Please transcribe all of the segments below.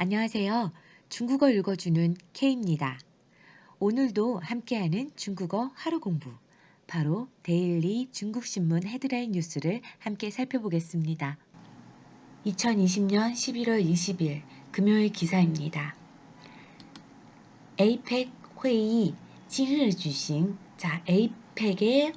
안녕하세요. 중국어 읽어주는 K입니다. 오늘도 함께하는 중국어 하루 공부, 바로 데일리 중국신문 헤드라인 뉴스를 함께 살펴보겠습니다. 2020년 11월 20일 금요일 기사입니다. APEC 회의 今日 举行. 자, APEC의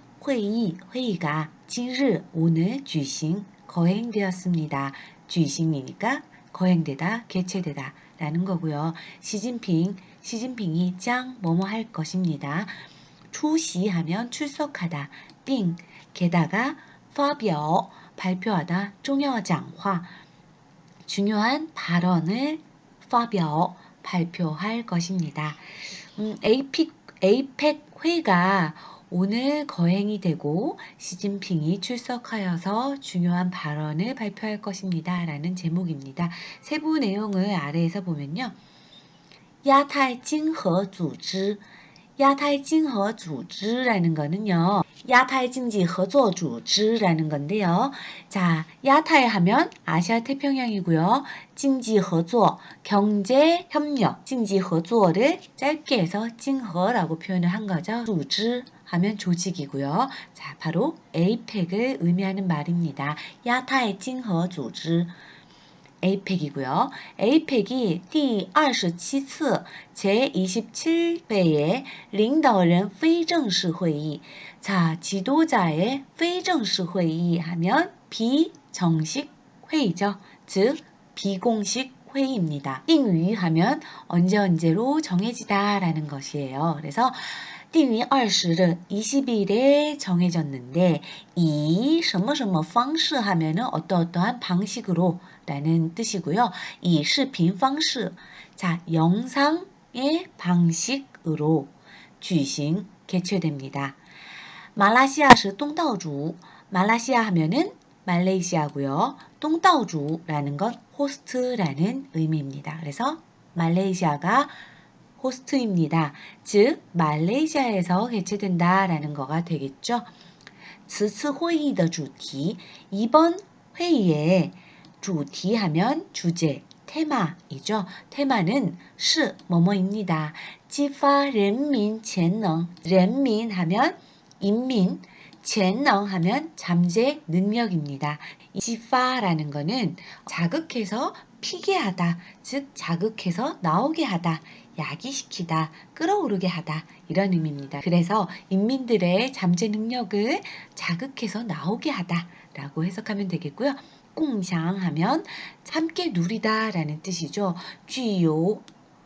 회의가 今日 오늘 举行 거행되었습니다. 举行이니까 거행되다, 개최되다 라는 거고요. 시진핑이 짱 뭐뭐 할 것입니다.出席하면 출석하다, 并 게다가 发表 발표하다, 重要讲话 중요한 발언을 发表 발표할 것입니다. APEC 회가 오늘 거행이 되고 시진핑이 출석하여서 중요한 발언을 발표할 것입니다. 라는 제목입니다. 세부 내용을 아래에서 보면요. 야타이징허组织라는 거는요. 야타이징지合作组织라는 건데요. 자, 야타이 하면 아시아 태평양이고요. 징지合作 경제 협력, 징지合作를 짧게 해서 징허라고 표현을 한 거죠. 组织 하면 조직이고요. 자, 바로 APEC을 의미하는 말입니다. 야타이징허组织 APEC이고요. APEC이 第27次 제27회의 领导人非正式会议. 자, 지도자의 非正式会议 하면 비정식 회의죠. 즉 비공식 회의입니다. 定于 하면 언제로 정해지다 라는 것이에요. 그래서 定于20일에 정해졌는데 이 什么什么方式 하면은 어떠한 방식으로 라는 뜻이고요. 이 视频方式 자, 영상의 방식으로 举行 개최됩니다. 말라시아시 동다오주 말라시아 하면은 말레이시아고요. 동다오주라는 건 호스트라는 의미입니다. 그래서 말레이시아가 호스트입니다. 즉 말레이시아에서 개최된다라는 거가 되겠죠. 此次会议的主题 이번 회의의 주티 하면 주제, 테마이죠. 테마는 是 뭐뭐입니다. 激发人民潜能 人民 하면 인민, 潜能 하면 잠재 능력입니다. 激发라는 거는 자극해서 피게 하다, 즉 자극해서 나오게 하다, 야기시키다, 끌어오르게 하다 이런 의미입니다. 그래서 인민들의 잠재 능력을 자극해서 나오게 하다 라고 해석하면 되겠고요. 共享 하면 함께 누리다 라는 뜻이죠. 具有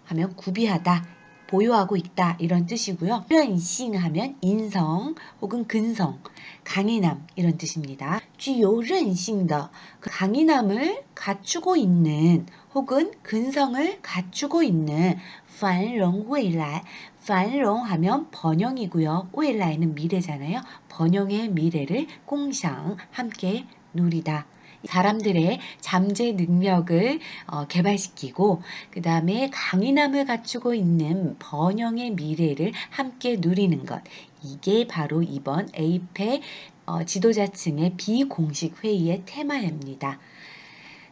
하면 구비하다, 보유하고 있다 이런 뜻이고요. 任性 하면 인성 혹은 근성, 강인함 이런 뜻입니다. 具有韧性的 강인함을 갖추고 있는 혹은 근성을 갖추고 있는 繁荣未来 繁荣 하면 번영이고요. 未来는 미래잖아요. 번영의 미래를 共享 함께 누리다. 사람들의 잠재 능력을 개발시키고 그 다음에 강인함을 갖추고 있는 번영의 미래를 함께 누리는 것. 이게 바로 이번 APEC 지도자층의 비공식 회의의 테마입니다.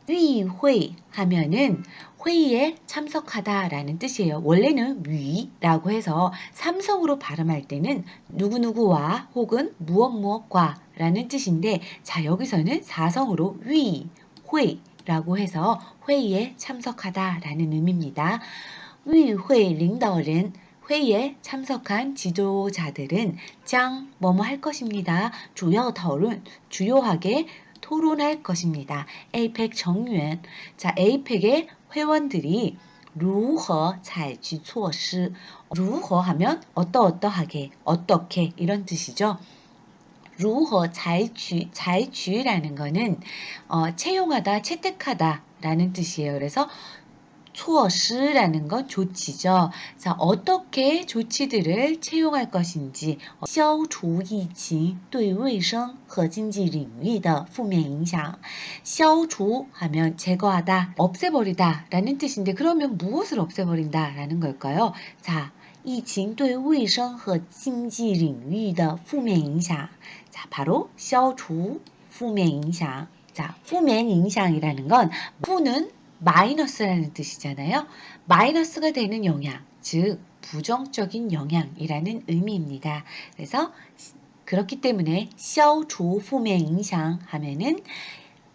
위회 하면은 회의에 참석하다라는 뜻이에요. 원래는 위라고 해서 삼성으로 발음할 때는 누구누구와 혹은 무엇무엇과 라는 뜻인데 자 여기서는 사성으로 위, 회라고 해서 회의에 참석하다라는 의미입니다. 위회 领导人 회의에 참석한 지도자들은 짱 뭐뭐 할 것입니다. 주요讨论 주요하게 토론할 것입니다. APEC 정유엔 자 APEC의 회원들이 如何采取措施 如何 하면 어떠하게 어떻게 이런 뜻이죠. 如何采取라는 거는 채용하다 채택하다 라는 뜻이에요. 그래서 措施라는 건 조치죠. 자, 어떻게 조치들을 채용할 것인지 消除疫情对卫生和经济领域的负面影响消除 하면 제거하다, 없애버리다 라는 뜻인데 그러면 무엇을 없애버린다 라는 걸까요? 자, 疫情对卫生和经济领域的负面影响 자, 바로 消除负面影响 자, 负面影响이라는 건負는 마이너스라는 뜻이잖아요. 마이너스가 되는 영향, 즉 부정적인 영향이라는 의미입니다. 그래서 그렇기 때문에 消除负面影响 하면은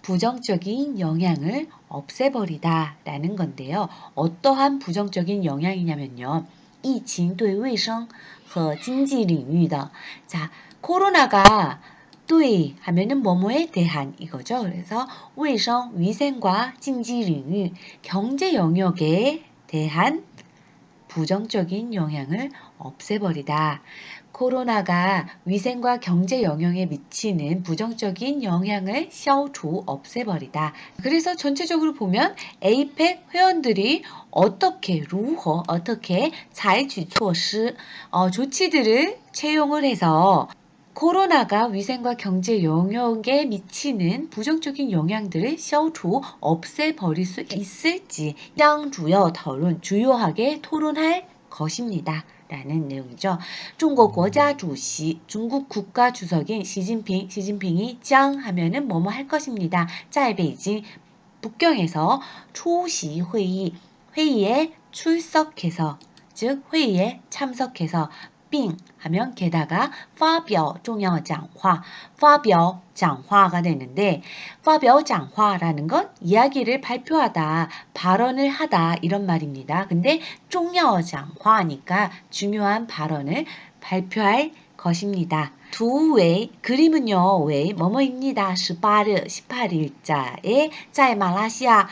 부정적인 영향을 없애버리다 라는 건데요. 어떠한 부정적인 영향이냐면요. 疫情对卫生和经济领域的 자, 코로나가 对 하면은 뭐뭐에 대한 이거죠. 그래서 卫生, 위생과 经济领域, 경제 영역에 대한 부정적인 영향을 없애버리다. 코로나가 위생과 경제 영역에 미치는 부정적인 영향을 消除 없애버리다. 그래서 전체적으로 보면 에이펙 회원들이 어떻게 如何 어떻게 采取措施 조치들을 채용을 해서 코로나가 위생과 경제 영역에 미치는 부정적인 영향들을 消除 없애버릴 수 있을지 将主要讨论 주요하게 토론할 것입니다. 라는 내용이죠. 중국 국가 주席, 중국 국가 주석인 시진핑이 将 하면은 뭐뭐 할 것입니다. 在北京 북경에서 出席 회의에 출석해서 즉 회의에 참석해서 并 하면 게다가 发表重要讲话, 发表讲话가 되는데 发表讲话라는 건 이야기를 발표하다, 발언을 하다 이런 말입니다. 근데 重要讲话니까 중요한 발언을 발표할 것입니다. 두 웨이, 그림은요, 웨이, 뭐뭐입니다. 18일자에 在 말레이시아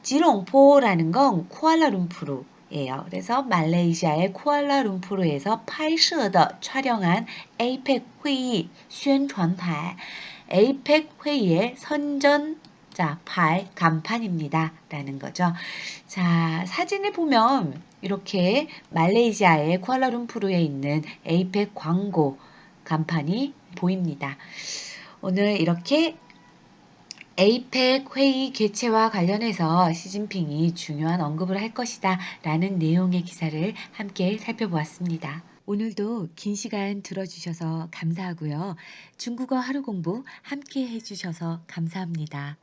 지롱포라는 건 쿠알라룸푸르 예요. 그래서 말레이시아의 쿠알라룸푸르에서 拍摄的 촬영한 에이펙 회의 宣传牌 에이펙 회의의 선전 간판입니다. 라는 거죠. 자, 사진을 보면 이렇게 말레이시아의 쿠알라룸푸르에 있는 에이펙 광고 간판이 보입니다. 오늘 이렇게 에이펙 회의 개최와 관련해서 시진핑이 중요한 언급을 할 것이다 라는 내용의 기사를 함께 살펴보았습니다. 오늘도 긴 시간 들어주셔서 감사하고요. 중국어 하루 공부 함께 해주셔서 감사합니다.